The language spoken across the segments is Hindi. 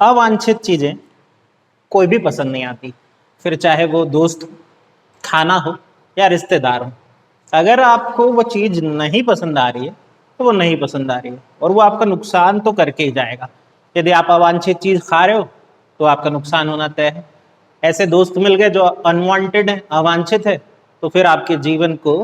अवांछित चीजें कोई भी पसंद नहीं आती, फिर चाहे वो दोस्त, खाना हो या रिश्तेदार हो। अगर आपको वो चीज नहीं पसंद आ रही है तो वो नहीं पसंद आ रही है और वो आपका नुकसान तो करके ही जाएगा। यदि आप अवांछित चीज खा रहे हो तो आपका नुकसान होना तय है। ऐसे दोस्त मिल गए जो अनवांटेड है, अवांछित है, तो फिर आपके जीवन को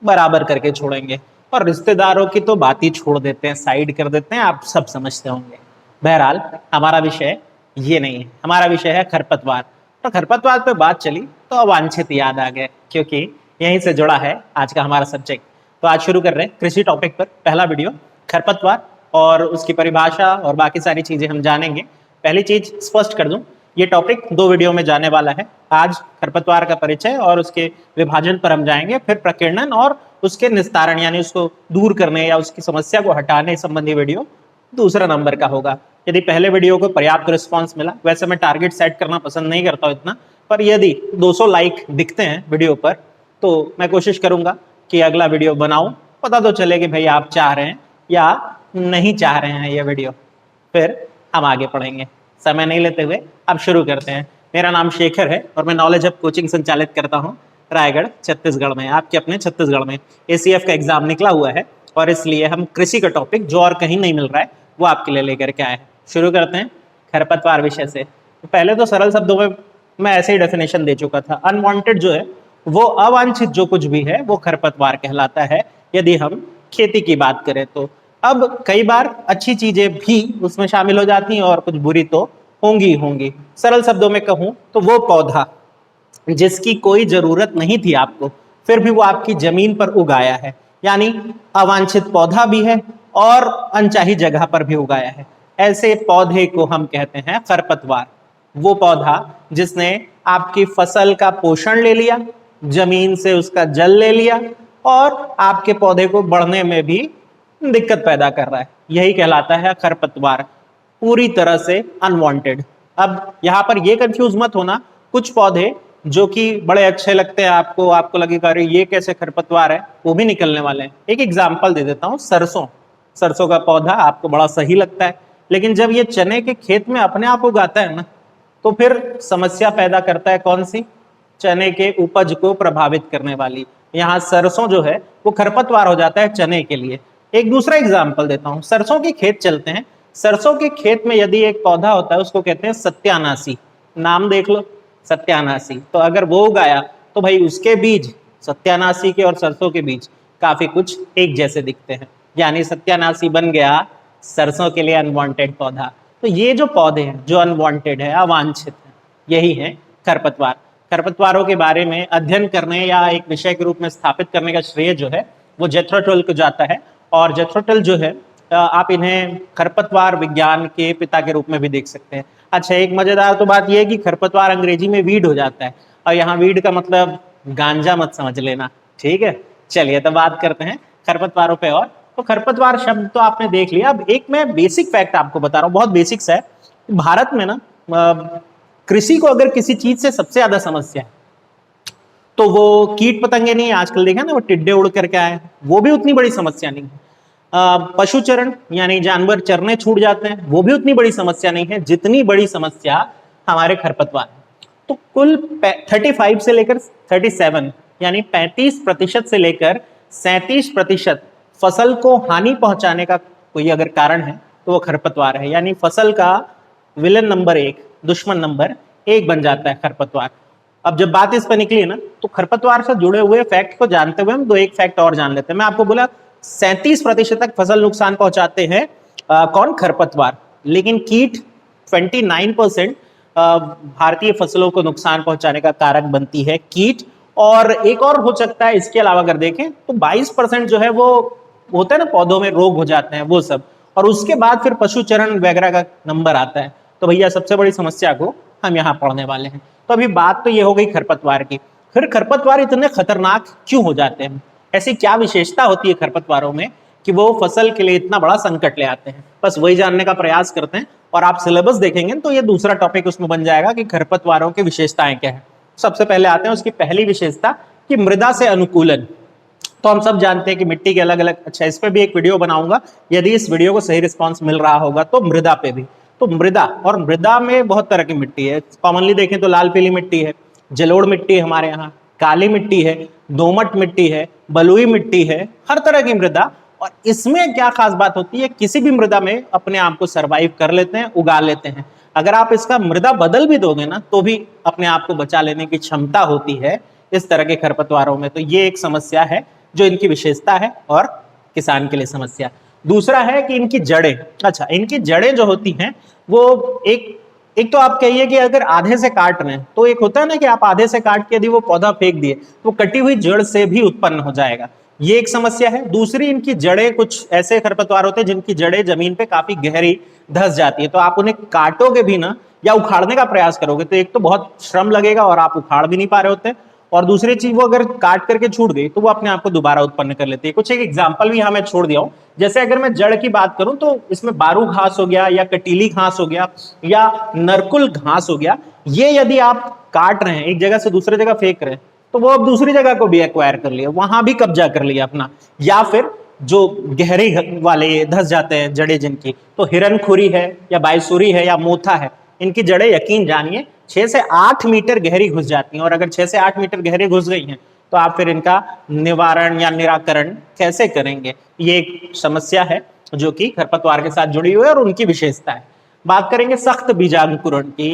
बराबर करके छोड़ेंगे। और रिश्तेदारों की तो बात ही छोड़ देते हैं, साइड कर देते हैं, आप सब समझते होंगे। बहरहाल हमारा विषय ये नहीं है, हमारा विषय है खरपतवार। तो खरपतवार पे बात चली तो अवांछित याद आ गए, क्योंकि यहीं से जुड़ा है आज का हमारा सब्जेक्ट। तो आज शुरू कर रहे हैं कृषि टॉपिक पर पहला वीडियो, खरपतवार और उसकी परिभाषा और बाकी सारी चीजें हम जानेंगे। पहली चीज स्पष्ट कर दूं, ये टॉपिक 2 वीडियो में जाने वाला है। आज खरपतवार का परिचय और उसके विभाजन पर हम जाएंगे, फिर प्रकीर्णन और उसके निस्तारण यानी उसको दूर करने या उसकी समस्या को हटाने संबंधी वीडियो दूसरा नंबर का होगा। यदि पहले वीडियो को पर्याप्त रिस्पांस मिला, वैसे मैं टारगेट सेट करना पसंद नहीं करता हूं इतना, पर यदि 200 लाइक दिखते हैं वीडियो पर तो मैं कोशिश करूंगा कि अगला वीडियो बनाऊं। पता तो चले कि भाई आप चाह रहे हैं या नहीं चाह रहे हैं ये वीडियो, फिर हम आगे पढ़ेंगे। समय नहीं लेते हुए अब शुरू करते हैं। मेरा नाम शेखर है और मैं नॉलेज हब कोचिंग संचालित करता हूँ रायगढ़ छत्तीसगढ़ में, आपके अपने छत्तीसगढ़ में। ACF का एग्जाम निकला हुआ है और इसलिए हम कृषि का टॉपिक जो और कहीं नहीं मिल रहा है वो आपके लिए लेकर के आए हैं। शुरू करते हैं खरपतवार विषय से। तो पहले तो सरल शब्दों में मैं ऐसे ही डेफिनेशन दे चुका था। अनवांटेड जो है वो अवांछित जो कुछ भी है वो खरपतवार कहलाता है, यदि हम खेती की बात करें तो। अब कई बार अच्छी चीजें भी उसमें शामिल हो जाती हैं और कुछ बुरी तो होंगी होंगी। सरल शब्दों में कहूं तो वो पौधा जिसकी कोई जरूरत नहीं थी आपको, फिर भी वो आपकी जमीन पर उगाया है, यानी अवांछित पौधा भी है और अनचाही जगह पर भी उगाया है, ऐसे पौधे को हम कहते हैं खरपतवार। वो पौधा जिसने आपकी फसल का पोषण ले लिया, जमीन से उसका जल ले लिया और आपके पौधे को बढ़ने में भी दिक्कत पैदा कर रहा है, यही कहलाता है खरपतवार, पूरी तरह से अनवांटेड। अब यहां पर ये कंफ्यूज मत होना, कुछ पौधे जो कि बड़े अच्छे लगते हैं आपको, आपको लगेगा अरे ये कैसे खरपतवार है, वो भी निकलने वाले हैं। एक एग्जांपल दे देता हूं, सरसों। सरसों का पौधा आपको बड़ा सही लगता है, लेकिन जब ये चने के खेत में अपने आप उगाता है ना, तो फिर समस्या पैदा करता है। कौन सी? चने के उपज को प्रभावित करने वाली। यहाँ सरसों जो है वो खरपतवार हो जाता है चने के लिए। एक दूसरा एग्जाम्पल देता हूं, सरसों के खेत चलते हैं। सरसों के खेत में यदि एक पौधा होता है उसको कहते हैं सत्यानाशी। नाम देख लो, सत्यानाशी। तो अगर वो उगाया तो भाई उसके बीज, सत्यानाशी के और सरसों के बीज काफी कुछ एक जैसे दिखते हैं, यानी सत्यानाशी बन गया सरसों के लिए अनवांटेड पौधा। तो ये जो पौधे हैं जो अनवांटेड है, अवांछित है, यही है खरपतवार। खरपतवारों के बारे में अध्ययन करने या एक विषय के रूप में स्थापित करने का श्रेय जो है वो जेथरो टुल को जाता है। और जेथरो टुल जो है, आप इन्हें खरपतवार विज्ञान के पिता के रूप में भी देख सकते हैं। अच्छा, एक मजेदार तो बात यह है कि खरपतवार अंग्रेजी में वीड हो जाता है, और यहाँ वीड का मतलब गांजा मत समझ लेना, ठीक है। चलिए तो बात करते हैं खरपतवारों पे। और तो खरपतवार शब्द तो आपने देख लिया। अब एक मैं बेसिक फैक्ट आपको बता रहा हूँ, बहुत बेसिक्स है। भारत में ना कृषि को अगर किसी चीज से सबसे ज्यादा समस्या है तो वो कीट पतंगे नहीं है। आजकल देखा ना वो टिड्डे उड़ करके आए, वो भी उतनी बड़ी समस्या नहीं है। पशुचरण यानी जानवर चरने छूट जाते हैं, वो भी उतनी बड़ी समस्या नहीं है जितनी बड़ी समस्या हमारे खरपतवार है। तो कुल 35 से लेकर 37 यानी 35% से लेकर 37% फसल को हानि पहुंचाने का कोई अगर कारण है तो वो खरपतवार है। यानी फसल का विलन नंबर 1, दुश्मन नंबर 1 बन जाता है खरपतवार। अब जब बात इस पर निकली ना, तो खरपतवार से जुड़े हुए फैक्ट को जानते हुए हम दो एक फैक्ट और जान लेते हैं। मैं आपको बोला 37% तक फसल नुकसान पहुंचाते हैं कौन? खरपतवार। लेकिन कीट 29% भारतीय फसलों को नुकसान पहुंचाने का कारक बनती है कीट। और एक और हो सकता है इसके अलावा अगर देखें तो 22% जो है वो होता है ना, पौधों में रोग हो जाते हैं वो सब। और उसके बाद फिर पशुचरण वगैरह का नंबर आता है। तो भैया सबसे बड़ी समस्या को हम यहाँ पढ़ने वाले हैं। तो अभी बात तो ये हो गई खरपतवार की। फिर खरपतवार इतने खतरनाक क्यों हो जाते हैं? ऐसी क्या विशेषता होती है खरपतवारों में कि वो फसल के लिए इतना बड़ा संकट ले आते हैं? बस वही जानने का प्रयास करते हैं। और आप सिलेबस देखेंगे तो ये दूसरा टॉपिक उसमें बन जाएगा कि खरपतवारों की विशेषताएं क्या है। सबसे पहले आते हैं उसकी पहली विशेषता कि मृदा से अनुकूलन। तो हम सब जानते हैं कि मिट्टी के अलग अलग, अच्छा इस पे भी एक वीडियो बनाऊंगा यदि इस वीडियो को सही रिस्पांस मिल रहा होगा तो, मृदा पे भी। तो मृदा, और मृदा में बहुत तरह की मिट्टी है। कॉमनली देखें तो लाल पीली मिट्टी है, जलोढ़ मिट्टी है हमारे यहाँ, काली मिट्टी है, दोमट मिट्टी है, बलुई मिट्टी है, हर तरह की मृदा। और इसमें क्या खास बात होती है, किसी भी मृदा में अपने आप को सरवाइव कर लेते हैं, उगा लेते हैं। अगर आप इसका मृदा बदल भी दोगे ना तो भी अपने आप को बचा लेने की क्षमता होती है इस तरह के खरपतवारों में। तो ये एक समस्या है जो इनकी विशेषता है और किसान के लिए समस्या। दूसरा है कि इनकी जड़ें, अच्छा इनकी जड़ें जो होती हैं वो एक तो आप कहिए कि अगर आधे से काट रहे हैं तो एक होता है ना कि आप आधे से काट के यदि वो पौधा फेंक दिए तो कटी हुई जड़ से भी उत्पन्न हो जाएगा, ये एक समस्या है। दूसरी, इनकी जड़ें, कुछ ऐसे खरपतवार होते हैं जिनकी जड़ें जमीन पे काफी गहरी धंस जाती है, तो आप उन्हें काटोगे भी ना या उखाड़ने का प्रयास करोगे तो एक तो बहुत श्रम लगेगा और आप उखाड़ भी नहीं पा रहे होते, और दूसरी चीज वो अगर काट करके छूट गई तो वो अपने आप को दोबारा उत्पन्न कर लेती है। कुछ एक एग्जांपल भी यहाँ मैं छोड़ दिया हूँ। जैसे अगर मैं जड़ की बात करूं तो इसमें बारू घास हो गया या कटीली घास हो गया या नरकुल घास हो गया, ये यदि आप काट रहे हैं एक जगह से दूसरे जगह फेंक रहे हैं तो वो अब दूसरी जगह को भी एक्वायर कर लिया, वहां भी कब्जा कर लिया अपना। या फिर जो गहरे वाले धस जाते हैं जड़ें जिनकी, तो हिरनखुरी है या बायसुरी है या मोथा है, इनकी जड़ें यकीन जानिए 6 से 8 मीटर गहरी घुस जाती हैं। और अगर 6 से 8 मीटर गहरी घुस गई हैं तो आप फिर इनका निवारण या निराकरण कैसे करेंगे, ये एक समस्या है जो कि खरपतवार के साथ जुड़ी हुई है और उनकी विशेषता है। बात करेंगे सख्त बीजांकुरण की।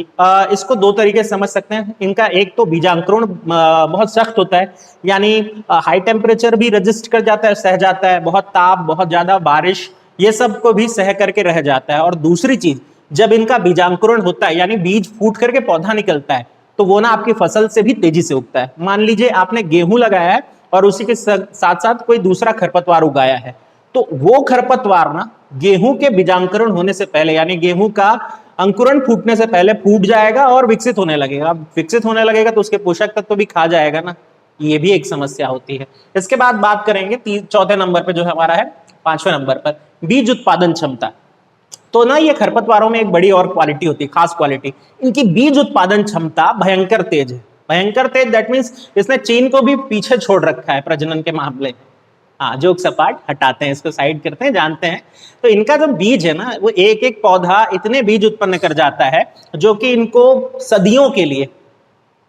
इसको दो तरीके से समझ सकते हैं। इनका एक तो बीजांकुरण बहुत सख्त होता है, यानी हाई टेम्परेचर भी रजिस्ट कर जाता है, सह जाता है, बहुत ताप, बहुत ज्यादा बारिश, ये सब को भी सह करके रह जाता है। और दूसरी चीज, जब इनका बीजांकुरण होता है यानी बीज फूट करके पौधा निकलता है तो वो ना आपकी फसल से भी तेजी से उगता है। मान लीजिए आपने गेहूं लगाया है और उसी के साथ साथ कोई दूसरा खरपतवार उगाया है, तो वो खरपतवार ना गेहूं के बीजांकुरण होने से पहले यानी गेहूं का अंकुरण फूटने से पहले फूट जाएगा और विकसित होने लगेगा। अब विकसित होने लगेगा तो उसके पोषक तत्व भी खा जाएगा ना, ये भी एक समस्या होती है। इसके बाद बात करेंगे चौथे नंबर पे जो हमारा है, 5वें नंबर पर बीज उत्पादन क्षमता। तो ना ये खरपतवारों में एक बड़ी और क्वालिटी होती है, खास क्वालिटी, इनकी बीज उत्पादन क्षमता भयंकर तेज है। भयंकर तेज दैट मीन्स इसने चीन को भी पीछे छोड़ रखा है प्रजनन के मामले में। हाँ, जोक सपाट हटाते हैं, इसको साइड करते हैं, जानते हैं। तो इनका जो बीज है ना, वो एक एक पौधा इतने बीज उत्पन्न कर जाता है जो कि इनको सदियों के लिए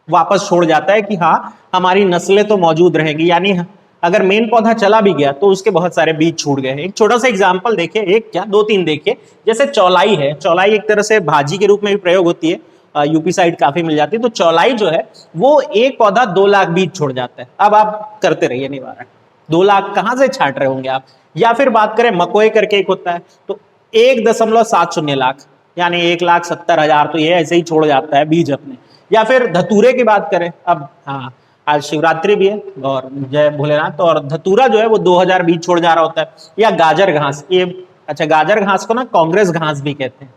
वापस छोड़ जाता है कि हाँ हमारी नस्लें तो मौजूद रहेगी। यानी अगर मेन पौधा चला भी गया तो उसके बहुत सारे बीज छूट गए। एक छोटा सा एग्जांपल देखिए, एक क्या 2-3 देखिए। जैसे चौलाई है, चौलाई एक तरह से भाजी के रूप में भी प्रयोग होती है, यूपी साइड काफी मिल जाती है। तो चौलाई जो है वो एक पौधा 2 लाख बीज छोड़ जाता है। अब आप करते रहिए निवारण, 2 लाख कहां से छांट रहे होंगे आप। या फिर बात करें मकोई करके एक होता है, तो 1.70 लाख यानी 1,70,000 तो ये ऐसे ही छोड़ जाता है बीज अपने। या फिर धतूरे की बात करें, अब हाँ आज शिवरात्रि भी है और जय भोलेनाथ, और धतूरा जो है वो 2000 बीज छोड़ जा रहा होता है। या गाजर घास, ये अच्छा गाजर घास को ना कांग्रेस घास भी कहते हैं,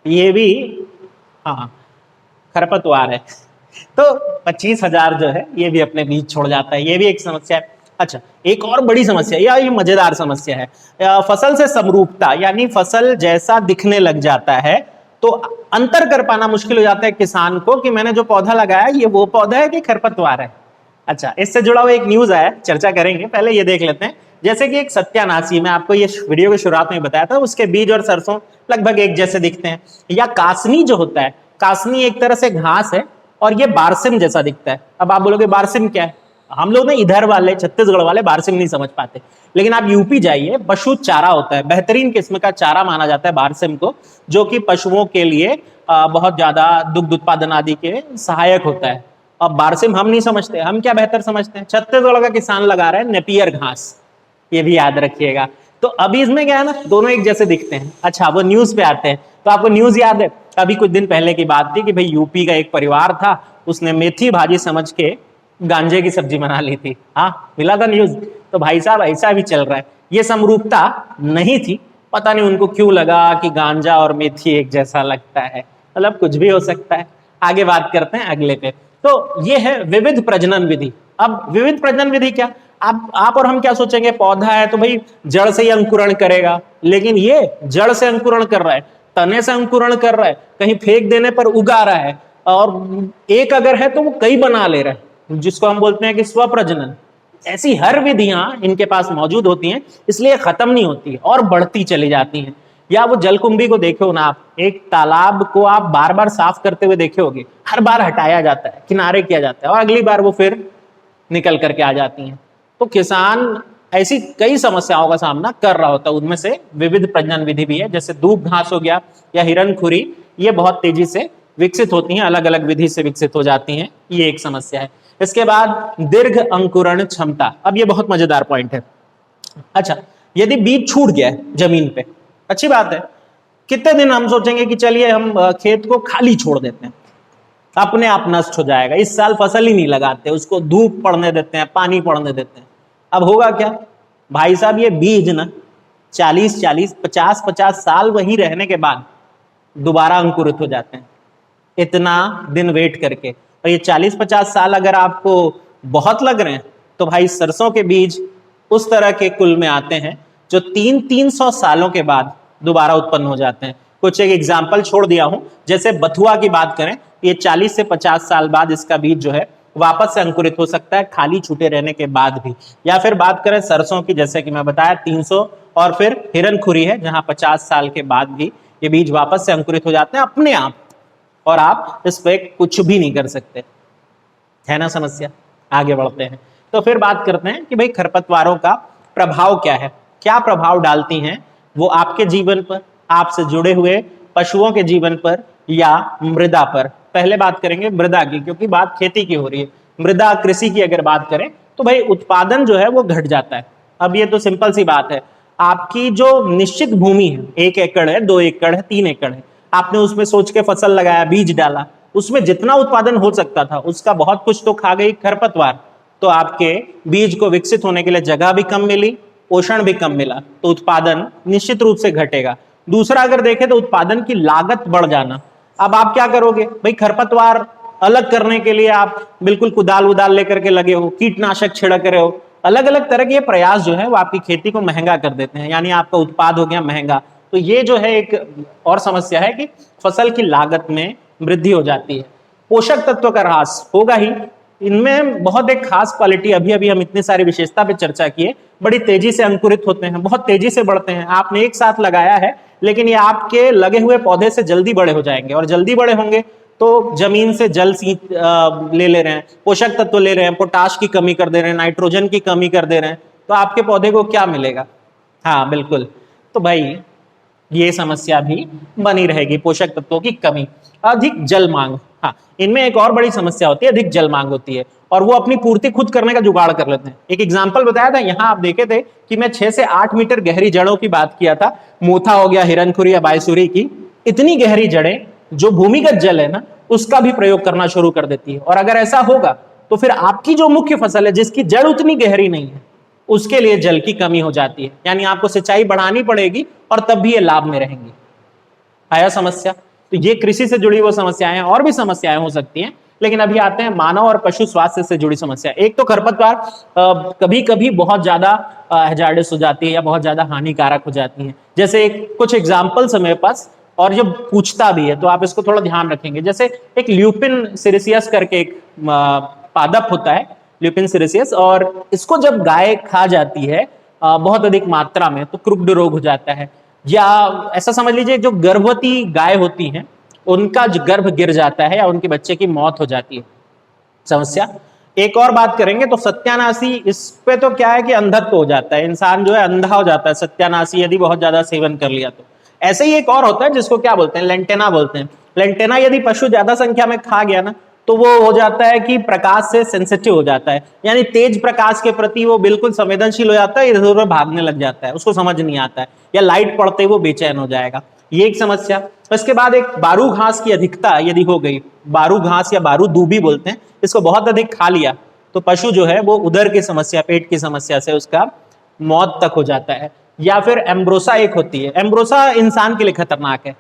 ये भी हाँ खरपतवार है। तो 25,000 जो है ये भी अपने बीज छोड़ जाता है, ये भी एक समस्या है। अच्छा, एक और बड़ी समस्या या ये मजेदार समस्या है, फसल से समरूपता, यानी फसल जैसा दिखने लग जाता है तो अंतर कर पाना मुश्किल हो जाता है किसान को कि मैंने जो पौधा लगाया ये वो पौधा है कि खरपतवार है। अच्छा, इससे जुड़ा हुआ एक न्यूज आया, चर्चा करेंगे, पहले ये देख लेते हैं। जैसे कि एक सत्यानाशी, मैं आपको ये वीडियो की शुरुआत में बताया था, उसके बीज और सरसों लगभग एक जैसे दिखते हैं। या कासनी जो होता है, कासनी एक तरह से घास है और ये बारसिम जैसा दिखता है। अब आप बोलोगे बारसिम क्या है, हम लोग ना इधर वाले छत्तीसगढ़ वाले बारसिम नहीं समझ पाते, लेकिन आप यूपी जाइए, पशु चारा होता है, बेहतरीन किस्म का चारा माना जाता है बारसिम को, जो कि पशुओं के लिए बहुत ज्यादा दुग्ध उत्पादन आदि के सहायक होता है। अब बारसिम हम नहीं समझते, हम क्या बेहतर समझते हैं, छत्तीसगढ़ का किसान लगा रहा है नेपियर घास, ये भी याद रखिएगा। तो अभी इसमें क्या है ना, दोनों एक जैसे दिखते हैं। अच्छा, वो न्यूज पे आते हैं, तो आपको न्यूज याद है, अभी कुछ दिन पहले की बात थी कि भाई यूपी का एक परिवार था, उसने मेथी भाजी समझ के गांजे की सब्जी बना ली थी। हाँ, मिला था न्यूज। तो भाई साहब ऐसा भी चल रहा है, ये समरूपता नहीं थी, पता नहीं उनको क्यों लगा कि गांजा और मेथी एक जैसा लगता है, मतलब कुछ भी हो सकता है। आगे बात करते हैं अगले पे। तो ये है विविध प्रजनन विधि। अब विविध प्रजनन विधि क्या, आप और हम क्या सोचेंगे, पौधा है तो भाई जड़ से ही अंकुरण करेगा, लेकिन ये जड़ से अंकुरण कर रहा है, तने से अंकुरण कर रहा है, कहीं फेंक देने पर उगा रहा है, और एक अगर है तो वो कई बना ले रहा है, जिसको हम बोलते हैं कि स्वप्रजनन। ऐसी हर विधियां इनके पास मौजूद होती हैं, इसलिए खत्म नहीं होती और बढ़ती चली जाती हैं। या वो जलकुंभी को देखे हो ना आप, एक तालाब को आप बार बार साफ करते हुए देखे होगे, हर बार हटाया जाता है, किनारे किया जाता है और अगली बार वो फिर निकल करके आ जाती हैं। तो किसान ऐसी कई समस्याओं का सामना कर रहा होता है, उनमें से विविध प्रजनन विधि भी है, जैसे दूब घास हो गया या हिरनखुरी, ये बहुत तेजी से विकसित होती हैं, अलग अलग विधि से विकसित हो जाती हैं, ये एक समस्या है। इसके बाद दीर्घ अंकुरण क्षमता, अब ये बहुत मजेदार पॉइंट है। अच्छा, यदि बीज छूट गया है जमीन पे, अच्छी बात है, कितने दिन हम सोचेंगे कि चलिए हम खेत को खाली छोड़ देते हैं, अपने आप नष्ट हो जाएगा, इस साल फसल ही नहीं लगाते, उसको धूप पड़ने देते हैं, पानी पड़ने देते हैं। अब होगा क्या भाई साहब, ये बीज ना 40-40, 50-50 साल वहीं रहने के बाद दोबारा अंकुरित हो जाते हैं, इतना दिन वेट करके। और ये 40-50 साल अगर आपको बहुत लग रहे हैं, तो भाई सरसों के बीज उस तरह के कुल में आते हैं जो 300-300 सालों के बाद दोबारा उत्पन्न हो जाते हैं। कुछ एक एग्जाम्पल छोड़ दिया हूं, जैसे बथुआ की बात करें, ये 40 से 50 साल बाद इसका बीज जो है वापस से अंकुरित हो सकता है, खाली छूटे रहने के बाद भी। या फिर बात करें सरसों की, जैसे कि मैं बताया 300, और फिर हिरनखुरी है जहां 50 साल के बाद भी ये बीज वापस से अंकुरित हो जाते हैं अपने आप, और आप इस पे कुछ भी नहीं कर सकते, है ना समस्या। आगे बढ़ते हैं, तो फिर बात करते हैं कि भाई खरपतवारों का प्रभाव क्या है, क्या प्रभाव डालती हैं वो आपके जीवन पर, आपसे जुड़े हुए पशुओं के जीवन पर या मृदा पर। पहले बात करेंगे मृदा की, क्योंकि बात खेती की हो रही है। मृदा कृषि की अगर बात करें तो भाई उत्पादन जो है वो घट जाता है। अब ये तो सिंपल सी बात है, आपकी जो निश्चित भूमि है, 1 एकड़ है, 2 एकड़ है, 3 एकड़ है, आपने उसमें सोच के फसल लगाया, बीज डाला, उसमें जितना उत्पादन हो सकता था उसका बहुत कुछ तो खा गई खरपतवार, तो आपके बीज को विकसित होने के लिए जगह भी कम मिली, पोषण भी कम मिला, तो उत्पादन निश्चित रूप से घटेगा। दूसरा अगर देखें तो उत्पादन की लागत बढ़ जाना। अब आप क्या करोगे भाई, खरपतवार अलग करने के लिए आप बिल्कुल कुदाल उदाल लेकर के लगे हो, कीटनाशक छिड़क रहे हो, अलग अलग तरह के ये प्रयास जो है वो आपकी खेती को महंगा कर देते हैं, यानी आपका उत्पाद हो गया महंगा। तो ये जो है एक और समस्या है कि फसल की लागत में वृद्धि हो जाती है। पोषक तत्व का ह्रास होगा ही, इनमें बहुत एक खास क्वालिटी, अभी अभी हम इतनी सारी विशेषता पे चर्चा किए, बड़ी तेजी से अंकुरित होते हैं, बहुत तेजी से बढ़ते हैं। आपने एक साथ लगाया है, लेकिन ये आपके लगे हुए पौधे से जल्दी बड़े हो जाएंगे, और जल्दी बड़े होंगे तो जमीन से जल ले रहे हैं, पोषक तत्व ले रहे हैं, पोटाश की कमी कर दे रहे हैं, नाइट्रोजन की कमी कर दे रहे हैं, तो आपके पौधे को क्या मिलेगा। हाँ बिल्कुल, तो भाई ये समस्या भी बनी रहेगी, पोषक तत्वों की कमी। अधिक जल मांग, हाँ इनमें एक और बड़ी समस्या होती है, अधिक जल मांग होती है, और वो अपनी पूर्ति खुद करने का जुगाड़ कर लेते हैं। एक एग्जांपल बताया था, यहाँ आप देखे थे कि मैं 6 से 8 मीटर गहरी जड़ों की बात किया था, मोथा हो गया, हिरनखुरी या बायसुरी की, इतनी गहरी जड़ें जो भूमिगत जल है ना उसका भी प्रयोग करना शुरू कर देती है। और अगर ऐसा होगा तो फिर आपकी जो मुख्य फसल है जिसकी जड़ उतनी गहरी नहीं है, उसके लिए जल की कमी हो जाती है, यानी आपको सिंचाई बढ़ानी पड़ेगी और तब भी ये लाभ में रहेंगी। आया समस्या। तो ये कृषि से जुड़ी वो समस्याएं, और भी समस्याएं हो सकती हैं, लेकिन अभी आते हैं मानव और पशु स्वास्थ्य से जुड़ी समस्या। एक तो खरपतवार कभी कभी बहुत ज्यादा हैजार्डस हो जाती है या बहुत ज्यादा हानिकारक हो जाती है। जैसे कुछ एग्जाम्पल्स मेरे पास, और जब पूछता भी है तो आप इसको थोड़ा ध्यान रखेंगे। जैसे एक ल्यूपिन सिरिसियस करके एक पादप होता है, ल्यूपिन सिरिसियस, और इसको जब गाय खा जाती है बहुत अधिक मात्रा में तो क्रुक्ड रोग हो जाता है। या ऐसा समझ लीजिए जो गर्भवती गाय होती हैं उनका गर्भ गिर जाता है या उनके बच्चे की मौत हो जाती है। समस्या। एक और बात करेंगे तो सत्यानाशी, इस पे तो क्या है कि अंधत्व हो जाता है, इंसान जो है अंधा हो जाता है सत्यानाशी यदि बहुत ज्यादा सेवन कर लिया तो। ऐसे ही एक और होता है जिसको क्या बोलते हैं, लेंटेना बोलते हैं। लेंटेना यदि पशु ज्यादा संख्या में खा गया ना तो वो हो जाता है कि प्रकाश से सेंसिटिव हो जाता है, यानी तेज प्रकाश के प्रति वो बिल्कुल संवेदनशील हो जाता है, इधर उधर भागने लग जाता है, उसको समझ नहीं आता है, या लाइट पड़ते वो बेचैन हो जाएगा। ये एक समस्या। इसके बाद एक बारू घास की अधिकता यदि हो गई, बारू घास या बारू दूबी बोलते हैं, इसको बहुत अधिक खा लिया तो पशु जो है वो उदर की समस्या, पेट की समस्या से उसका मौत तक हो जाता है। या फिर एम्ब्रोसा एक होती है, एम्ब्रोसा इंसान के लिए खतरनाक है।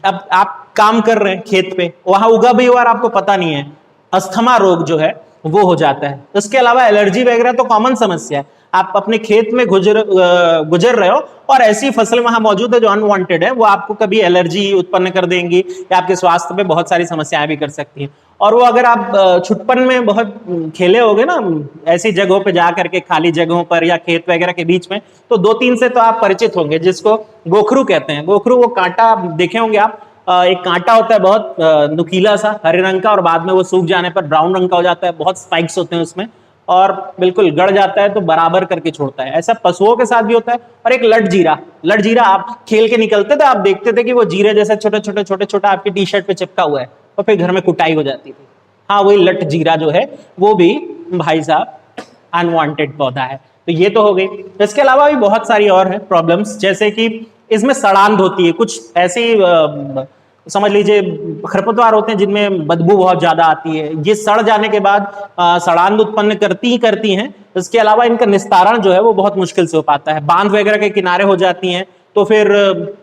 अब आप काम कर रहे हैं खेत पे, वहां उगा भी हुआ आपको पता नहीं है, अस्थमा रोग जो है वो हो जाता है। इसके अलावा एलर्जी वगैरह तो कॉमन समस्या है। आप अपने खेत में गुजर रहे हो और ऐसी फसल वहां मौजूद है जो अनवांटेड है, वो आपको कभी एलर्जी उत्पन्न कर देंगी या आपके स्वास्थ्य पे बहुत सारी समस्याएं भी कर सकती हैं। और वो अगर आप छुटपन में बहुत खेले होगे ना ऐसी जगहों पे जा करके, खाली जगहों पर या खेत वगैरह के बीच में, तो 2-3 से तो आप परिचित होंगे, जिसको गोखरू कहते हैं। गोखरू वो कांटा देखे होंगे आप, एक कांटा होता है बहुत नुकीला सा हरे रंग का, और बाद में वो सूख जाने पर ब्राउन रंग का हो जाता है, बहुत स्पाइक्स होते हैं उसमें और बिल्कुल गड़ जाता है तो बराबर करके छोड़ता है। ऐसा पशुओं के साथ भी होता है। और एक लट जीरा आप खेल के निकलते थे, आप देखते थे कि वो जीरे जैसे छोटे छोटे आपकी टी शर्ट पे चिपका हुआ है और फिर घर में कुटाई हो जाती थी। हाँ, वही लट जीरा जो है वो भी भाई साहब अनवांटेड पौधा है। तो ये तो हो गई। इसके अलावा भी बहुत सारी और है प्रॉब्लम्स, जैसे कि इसमें सड़ांध होती है, कुछ ऐसी समझ लीजिए खरपतवार होते हैं जिनमें बदबू बहुत ज्यादा आती है। ये सड़ जाने के बाद सड़ांध उत्पन्न करती हैं। इसके अलावा इनका निस्तारण जो है वो बहुत मुश्किल से हो पाता है। बांध वगैरह के किनारे हो जाती हैं तो फिर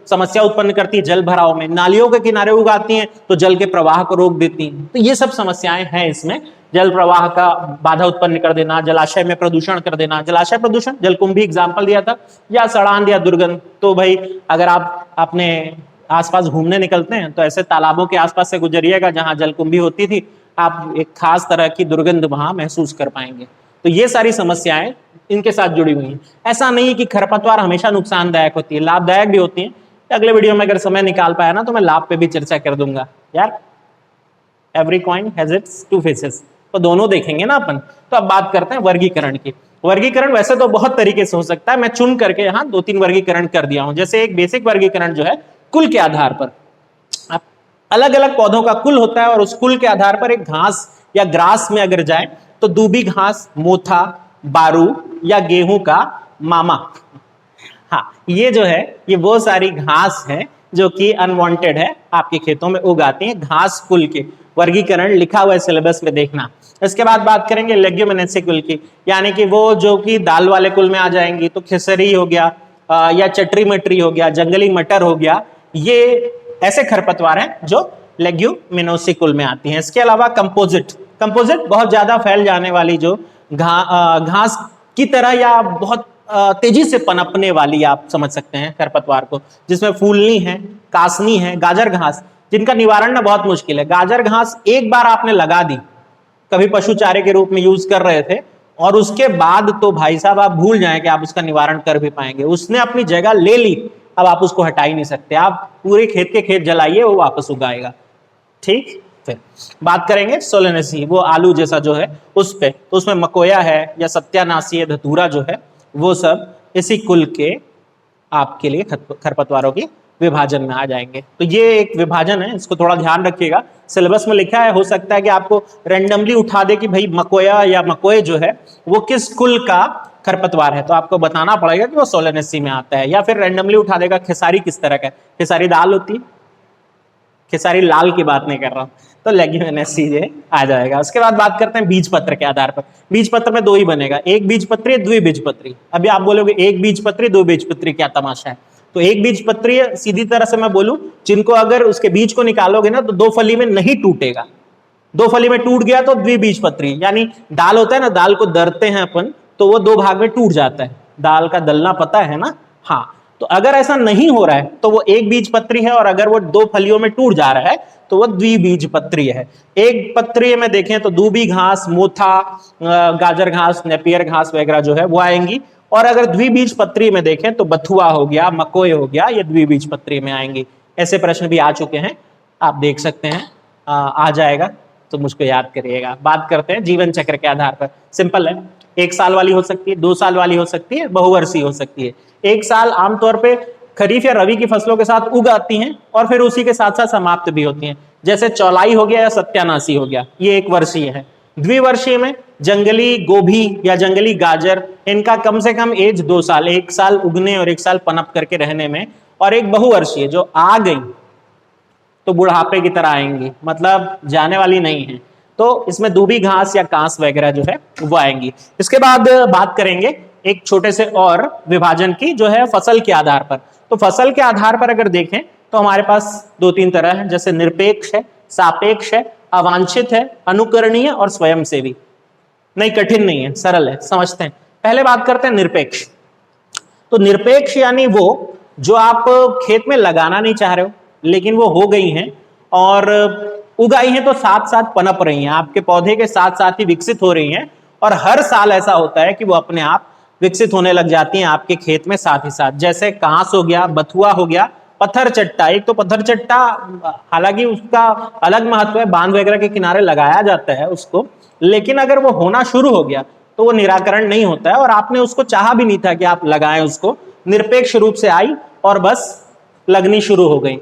समस्या उत्पन्न करती है जल भराव में। नालियों के किनारे उगाती हैं तो जल के प्रवाह को रोक देती हैं। तो ये सब समस्याएं हैं इसमें। जल प्रवाह का बाधा उत्पन्न कर देना, जलाशय में प्रदूषण कर देना, जलाशय प्रदूषण जलकुंभी एग्जाम्पल दिया था, या सड़ांध या दुर्गंध। तो भाई अगर आप अपने आसपास घूमने निकलते हैं तो ऐसे तालाबों के आसपास से गुजरिएगा जहां जलकुंभी होती थी, आप एक खास तरह की दुर्गंध वहां महसूस कर पाएंगे। तो ये सारी समस्याएं इनके साथ जुड़ी हुई हैं। ऐसा नहीं है कि खरपतवार हमेशा नुकसानदायक होती है, लाभदायक भी होती है। अगले वीडियो में अगर समय निकाल पाया ना तो मैं लाभ पे भी चर्चा कर दूंगा। यार every coin has its two faces, तो दोनों देखेंगे ना अपन। तो अब बात करते हैं वर्गीकरण की। वर्गीकरण वैसे तो बहुत तरीके से हो सकता है, मैं चुन करके यहाँ 2-3 वर्गीकरण कर दिया हूं। जैसे एक बेसिक वर्गीकरण जो है कुल के आधार पर, अलग अलग पौधों का कुल होता है और उस कुल के आधार पर एक घास या ग्रास में अगर जाए तो दूबी घास, मोथा, बारू या गेहूं का मामा। हाँ, ये जो है ये वो सारी घास है जो कि अनवांटेड है, आपके खेतों में उग आती है। घास कुल के वर्गीकरण लिखा हुआ है सिलेबस में, देखना। इसके बाद बात करेंगे लेग्यूमिनेसी कुल की, यानी कि वो जो कि दाल वाले कुल में आ जाएंगी। तो खिसरी हो गया या चटरी मटरी हो गया, जंगली मटर हो गया, ये ऐसे खरपतवार हैं जो लेग्यूमिनोसी कुल में आती हैं। इसके अलावा कंपोजिट बहुत ज्यादा फैल जाने वाली जो घास की तरह या बहुत तेजी से पनपने वाली आप समझ सकते हैं खरपतवार को, जिसमें फूलनी है, कासनी है, गाजर घास, जिनका निवारण ना बहुत मुश्किल है। गाजर घास एक बार आपने लगा दी, कभी पशु चारे के रूप में यूज कर रहे थे, और उसके बाद तो भाई साहब आप भूल जाएं कि आप उसका निवारण कर भी पाएंगे। उसने अपनी जगह ले ली, अब आप उसको हटा ही नहीं सकते। आप पूरे खेत के खेत जलाइए, वो वापस उगाएगा। ठीक, फिर बात करेंगे सोलेनेसी, वो आलू जैसा जो है उस पे। तो उसमें मकोया है या सत्यानाशी है, धतूरा जो है, वो सब इसी कुल के आपके लिए खरपतवारों की विभाजन में आ जाएंगे। तो ये एक विभाजन है, इसको थोड़ा ध्यान रखिएगा। सिलेबस में लिखा है, हो सकता है कि आपको रैंडमली उठा दे कि भाई मकोया या मकोए जो है वो किस कुल का खरपतवार है, तो आपको बताना पड़ेगा कि वो सोलेनेसी में आता है। या फिर रैंडमली उठा देगा खेसारी किस तरह का है। खेसारी दाल होती है, खेसारी लाल की बात नहीं कर रहा हूं, तो लेग्यूमिनेसी आ जाएगा। उसके बाद बात करते हैं बीज पत्र के आधार पर। बीज पत्र में 2 ही बनेगा, एक बीजपत्री, द्विबीजपत्री। अभी आप बोलोगे एक बीजपत्री, 2 बीजपत्री, क्या तमाशा है? तो एक बीजपत्री सीधी तरह से मैं बोलूं, जिनको अगर उसके बीज को निकालोगे ना तो 2 फली में नहीं टूटेगा। 2 फली में टूट गया तो द्विबीजपत्री, यानी दाल होता है ना, दाल को दरते हैं अपन तो वो 2 भाग में टूट जाता है। दाल का दलना पता है ना? हाँ, तो अगर ऐसा नहीं हो रहा है तो वो एक बीजपत्री है, और अगर वो 2 फलियों में टूट जा रहा है तो वो द्विबीजपत्री है। एक पत्री में देखें तो दूबी घास, मोथा, गाजर घास, नेपियर घास वगैरह जो है वो आएंगी। और अगर द्विबीजपत्री में देखें तो बथुआ हो गया, मकोए हो गया, ये द्विबीजपत्री में आएंगी। ऐसे प्रश्न भी आ चुके हैं, आप देख सकते हैं। आ जाएगा तो मुझको याद करिएगा। बात करते हैं जीवन चक्र के आधार पर। सिंपल है, 1 साल वाली हो सकती है, 2 साल वाली हो सकती है, बहुवर्षीय हो सकती है। 1 साल आमतौर पे खरीफ या रबी की फसलों के साथ उग आती हैं और फिर उसी के साथ साथ समाप्त भी होती हैं। जैसे चौलाई हो गया या सत्यानाशी हो गया, ये 1 वर्षीय है। द्विवर्षीय में जंगली गोभी या जंगली गाजर, इनका कम से कम एज 2 साल, 1 साल उगने और 1 साल पनप करके रहने में। और एक बहुवर्षीय जो आ गई तो बुढ़ापे की तरह आएंगी, मतलब जाने वाली नहीं है, तो इसमें दूबी घास या कांस वगैरह जो है वो आएंगी। इसके बाद बात करेंगे एक छोटे से और विभाजन की, जो है फसल के आधार पर। तो फसल के आधार पर अगर देखें तो हमारे पास 2-3 तरह है, जैसे निरपेक्ष है, सापेक्ष है, अवांछित है, अनुकरणीय और स्वयंसेवी। नहीं, कठिन नहीं है, सरल है, समझते हैं। पहले बात करते हैं निरपेक्ष। तो निरपेक्ष यानी वो जो आप खेत में लगाना नहीं चाह रहे हो लेकिन वो हो गई हैं और उगाई हैं, तो साथ साथ पनप रही हैं, आपके पौधे के साथ साथ ही विकसित हो रही हैं और हर साल ऐसा होता है कि वो अपने आप विकसित होने लग जाती हैं आपके खेत में साथ ही साथ। जैसे कांस हो गया, बथुआ हो गया, पत्थर चट्टा। एक तो पत्थर चट्टा हालांकि उसका अलग महत्व है, बांध वगैरह के किनारे लगाया जाता है उसको, लेकिन अगर वो होना शुरू हो गया तो वो निराकरण नहीं होता है और आपने उसको चाहा भी नहीं था कि आप लगाएं उसको, निरपेक्ष रूप से आई और बस लगनी शुरू हो गई,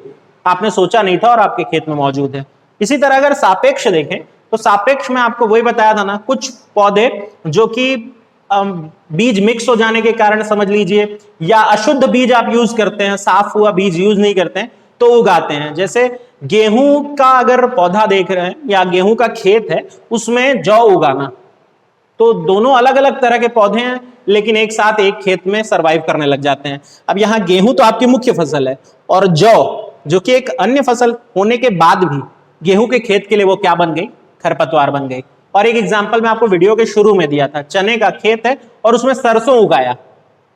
आपने सोचा नहीं था और आपके खेत में मौजूद है। इसी तरह अगर सापेक्ष देखें तो सापेक्ष में आपको वही बताया था ना, कुछ पौधे जो कि बीज मिक्स हो जाने के कारण समझ लीजिए, या अशुद्ध बीज आप यूज करते हैं, साफ हुआ बीज यूज नहीं करते हैं तो उगाते हैं। जैसे गेहूं का अगर पौधा देख रहे हैं या गेहूं का खेत है, उसमें जौ उगाना, तो दोनों अलग अलग तरह के पौधे हैं लेकिन एक साथ एक खेत में सरवाइव करने लग जाते हैं। अब यहां गेहूं तो आपकी मुख्य फसल है और जौ जो कि एक अन्य फसल होने के बाद भी गेहूं के खेत के लिए वो क्या बन गई, खरपतवार बन गई। और एक एग्जाम्पल मैं आपको वीडियो के शुरू में दिया था, चने का खेत है और उसमें सरसों उगाया,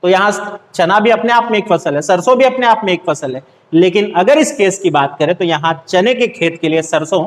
तो यहां चना भी अपने आप में एक फसल है, सरसों भी अपने आप में एक फसल है, लेकिन अगर इस केस की बात करें तो यहां चने के खेत के लिए सरसों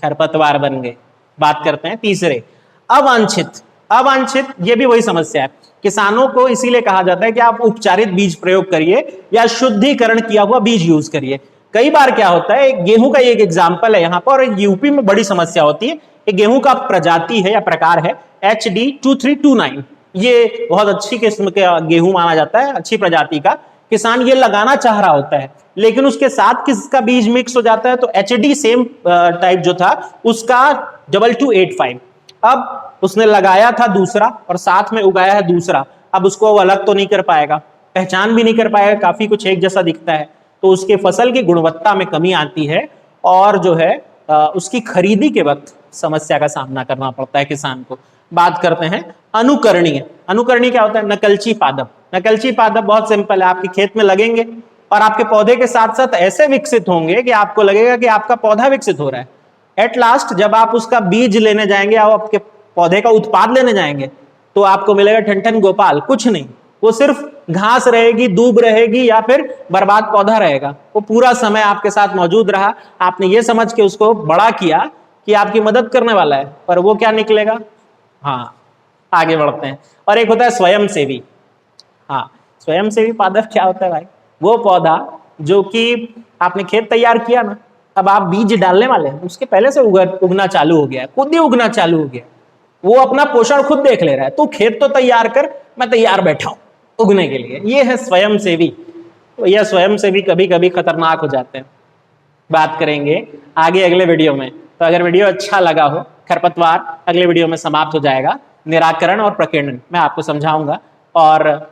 खरपतवार बन गए। बात करते हैं तीसरे, अवांछित। अवांछित ये भी वही समस्या है, किसानों को इसीलिए कहा जाता है कि आप उपचारित बीज प्रयोग करिए या शुद्धिकरण किया हुआ बीज यूज करिए। कई बार क्या होता है, गेहूं का एक एग्जाम्पल है यहाँ पर, यूपी में बड़ी समस्या होती है। एक गेहूं का प्रजाति है या प्रकार है HD 2329, ये बहुत अच्छी किस्म का गेहूं माना जाता है, अच्छी प्रजाति का। किसान ये लगाना चाह रहा होता है लेकिन उसके साथ किसका बीज मिक्स हो जाता है, तो HD सेम टाइप जो था उसका 2285। अब उसने लगाया था दूसरा और साथ में उगाया है दूसरा, अब उसको वो अलग तो नहीं कर पाएगा, पहचान भी नहीं कर पाएगा, काफी कुछ एक जैसा दिखता है, तो उसके फसल की गुणवत्ता में कमी आती है और जो है उसकी खरीदी के वक्त समस्या का सामना करना पड़ता है किसान को। बात करते हैं अनुकरणीय। अनुकरणीय क्या होता है, नकलची पादप। नकलची पादप बहुत सिंपल है, आपके खेत में लगेंगे और आपके पौधे के साथ साथ ऐसे विकसित होंगे कि आपको लगेगा कि आपका पौधा विकसित हो रहा है। एट लास्ट जब आप उसका बीज लेने जाएंगे, आप आपके पौधे का उत्पाद लेने जाएंगे, तो आपको मिलेगा ठन गोपाल, कुछ नहीं, वो सिर्फ घास रहेगी, दूब रहेगी या फिर बर्बाद पौधा रहेगा। वो पूरा समय आपके साथ मौजूद रहा, आपने ये समझ के उसको बड़ा किया कि आपकी मदद करने वाला है, पर वो क्या निकलेगा। हाँ, आगे बढ़ते हैं। और एक होता है स्वयंसेवी। हाँ, स्वयंसेवी पादप क्या होता है भाई, वो पौधा जो कि आपने खेत तैयार किया ना, अब आप बीज डालने वाले हैं, उसके पहले से उगना चालू हो गया है, खुद ही उगना चालू हो गया, वो अपना पोषण खुद देख ले रहा है, तो खेत तो तैयार कर, मैं तैयार बैठा हूं उगने के लिए। ये है स्वयंसेवी। तो यह स्वयंसेवी कभी कभी खतरनाक हो जाते हैं, बात करेंगे आगे अगले वीडियो में। तो अगर वीडियो अच्छा लगा हो, खरपतवार अगले वीडियो में समाप्त हो जाएगा, निराकरण और प्रकीर्णन मैं आपको समझाऊंगा, और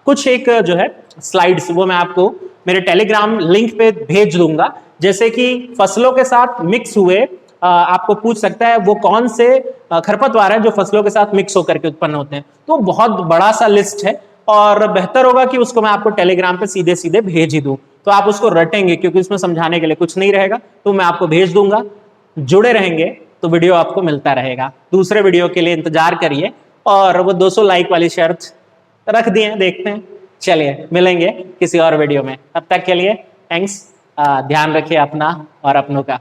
कुछ एक जो है स्लाइड्स वो मैं आपको मेरे टेलीग्राम लिंक पे भेज दूंगा। जैसे कि फसलों के साथ मिक्स हुए, आपको पूछ सकता है वो कौन से खरपतवार है जो फसलों के साथ मिक्स होकर के उत्पन्न होते हैं, तो बहुत बड़ा सा लिस्ट है और बेहतर होगा कि उसको मैं आपको टेलीग्राम पे सीधे सीधे भेज ही दूं, तो आप उसको रटेंगे, क्योंकि उसमें समझाने के लिए कुछ नहीं रहेगा, तो मैं आपको भेज दूंगा। जुड़े रहेंगे तो वीडियो आपको मिलता रहेगा। दूसरे वीडियो के लिए इंतजार करिए, और वो 200 लाइक वाली शर्त रख दिए, देखते हैं। चलिए मिलेंगे किसी और वीडियो में, तब तक के लिए थैंक्स, ध्यान रखिए अपना और अपनों का।